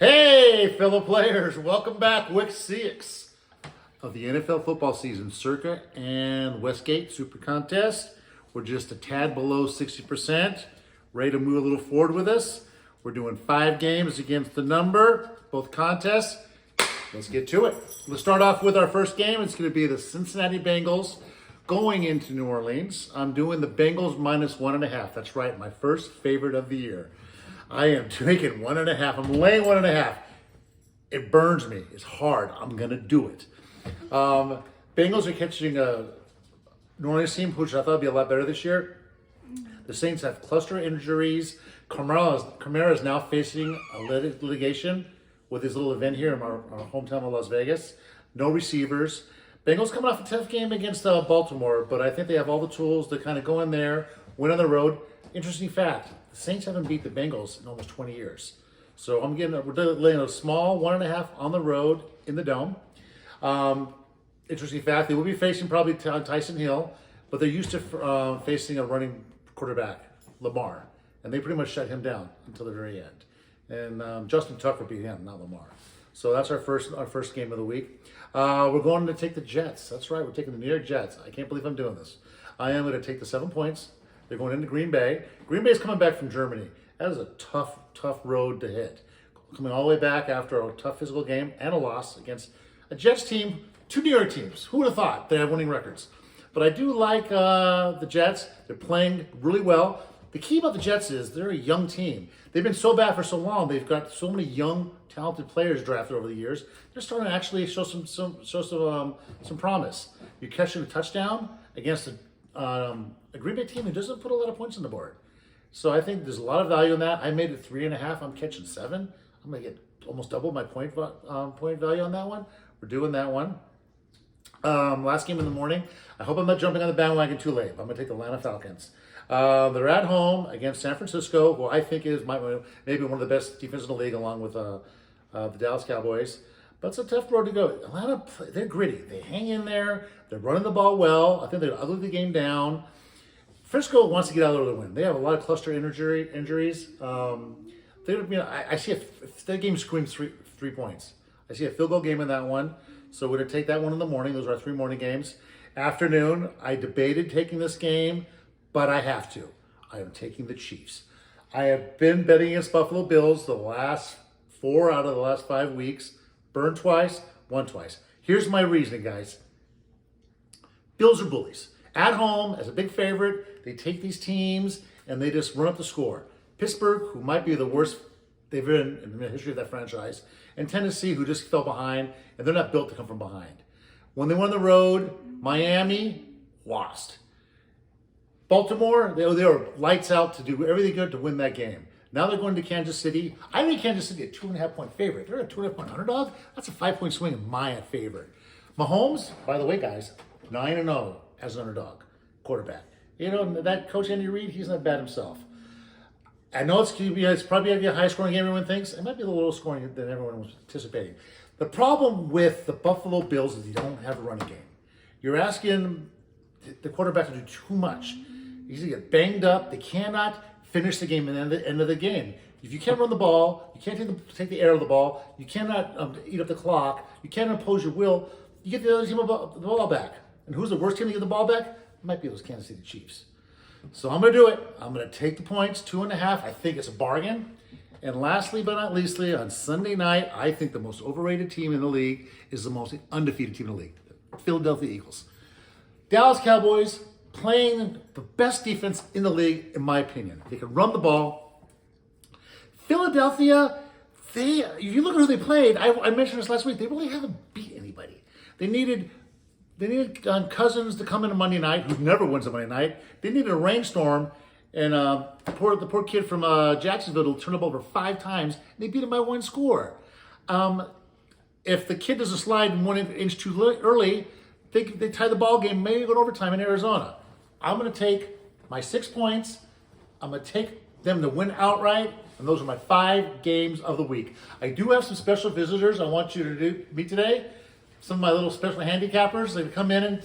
Hey, fellow players, welcome back. Week 6 of the NFL football season. Circa and Westgate Super Contest. We're just a tad below 60%. Ready to move a little forward with us. We're doing 5 games against the number, both contests. Let's get to it. Let's start off with our first game. It's going to be the Cincinnati Bengals going into New Orleans. I'm doing the Bengals minus 1.5. That's right, my first favorite of the year. I am taking 1.5. I'm laying 1.5. It burns me. It's hard. I'm going to do it. Bengals are catching a New Orleans team, which I thought would be a lot better this year. The Saints have cluster injuries. Kamara is now facing a litigation with his little event here in our hometown of Las Vegas. No receivers. Bengals coming off a tough game against Baltimore, but I think they have all the tools to kind of go in there, win on the road. Interesting fact, the Saints haven't beat the Bengals in almost 20 years. So we're laying a small 1.5 on the road in the Dome. Interesting fact, they will be facing probably Tyson Hill, but they're used to facing a running quarterback, Lamar, and they pretty much shut him down until the very end. And Justin Tucker beat him, not Lamar. So that's our first game of the week. We're going to take the Jets. That's right, we're taking the New York Jets. I can't believe I'm doing this. I am going to take the 7 points. They're going into Green Bay. Green Bay is coming back from Germany. That is a tough road to hit. Coming all the way back after a tough physical game and a loss against a Jets team, 2 New York teams. Who would have thought they have winning records? But I do like the Jets. They're playing really well. The key about the Jets is they're a young team. They've been so bad for so long. They've got so many young, talented players drafted over the years. They're starting to actually show some promise. You're catching a touchdown against a Green Bay team who doesn't put a lot of points on the board. So I think there's a lot of value in that. I made it 3.5. I'm catching 7. I'm going to get almost double my point value on that one. We're doing that one. Last game in the morning. I hope I'm not jumping on the bandwagon too late. I'm going to take the Atlanta Falcons. They're at home against San Francisco, who I think is maybe one of the best defenses in the league, along with the Dallas Cowboys. But it's a tough road to go. Atlanta, they're gritty. They hang in there. They're running the ball well. I think they'll ugly the game down. Frisco wants to get out of the win. They have a lot of cluster injuries. I see if that game screams 3 points. I see a field goal game in that one. So we're going to take that one in the morning. Those are our 3 morning games. Afternoon, I debated taking this game, but I have to. I am taking the Chiefs. I have been betting against Buffalo Bills the last 4 out of the last 5 weeks. Burned twice, won twice. Here's my reasoning, guys. Bills are bullies. At home, as a big favorite, they take these teams and they just run up the score. Pittsburgh, who might be the worst they've been in the history of that franchise, and Tennessee, who just fell behind, and they're not built to come from behind. When they went on the road, Miami lost. Baltimore, they were lights out to do everything good to win that game. Now they're going to Kansas City. I made Kansas City a 2.5-point favorite. They're a 2.5-point underdog. That's a 5-point swing in my favor. Mahomes, by the way, guys, 9-0 as an underdog quarterback. You know, that Coach Andy Reid, he's not bad himself. I know it's probably going to be a high-scoring game, everyone thinks. It might be a little lower-scoring than everyone was anticipating. The problem with the Buffalo Bills is you don't have a running game. You're asking the quarterback to do too much. He's going to get banged up. They cannot finish the game and the end of the game. If you can't run the ball, you can't take the air of the ball, you cannot eat up the clock, you can't impose your will, you get the other team the ball back. And who's the worst team to get the ball back? It might be those Kansas City Chiefs. So I'm going to do it. I'm going to take the points, 2.5. I think it's a bargain. And lastly but not leastly, on Sunday night, I think the most overrated team in the league is the most undefeated team in the league, the Philadelphia Eagles. Dallas Cowboys playing the best defense in the league, in my opinion. They can run the ball. Philadelphia, if you look at who they played, I mentioned this last week, they really haven't beat anybody. They needed Cousins to come in on Monday night, who never wins on Monday night. They needed a rainstorm, and the poor kid from Jacksonville turned the ball over 5 times, and they beat him by 1 score. If the kid doesn't slide 1 inch too early, they tie the ball game, maybe go to overtime in Arizona. I'm going to take my 6 points. I'm going to take them to win outright, and those are my 5 games of the week. I do have some special visitors I want you to meet today. Some of my little special handicappers. They come in, and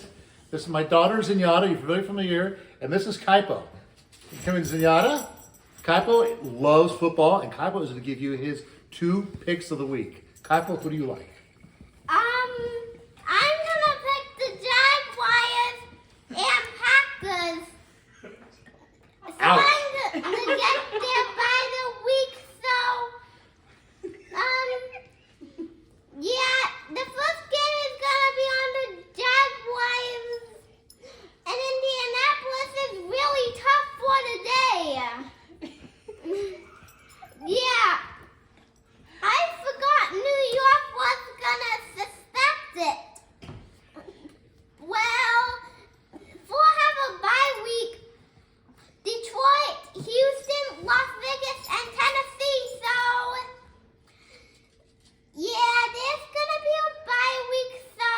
this is my daughter, Zenyatta. You're very familiar. And this is Kaipo. You come in, Zenyatta. Kaipo loves football, and Kaipo is going to give you his 2 picks of the week. Kaipo, who do you like? I'm gonna pick the Jaguars and Packers. So Ouch. I'm gonna get there by the week. So, yeah, the first game is gonna be on the Jaguars and Indianapolis is really tough for today. Yeah. I forgot New York was gonna suspect it. Well, we'll have a bye week. Detroit, Houston, Las Vegas, and Tennessee. So, yeah, there's gonna be a bye week. So,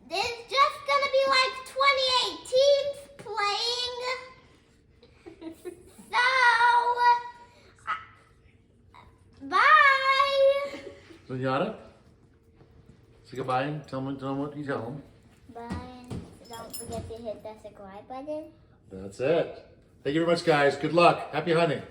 there's just gonna be like 28 teams playing. So, bye. Zenyatta, say goodbye and tell them what you tell them. Bye. Don't forget to hit the subscribe button. That's it. Thank you very much, guys. Good luck. Happy hunting.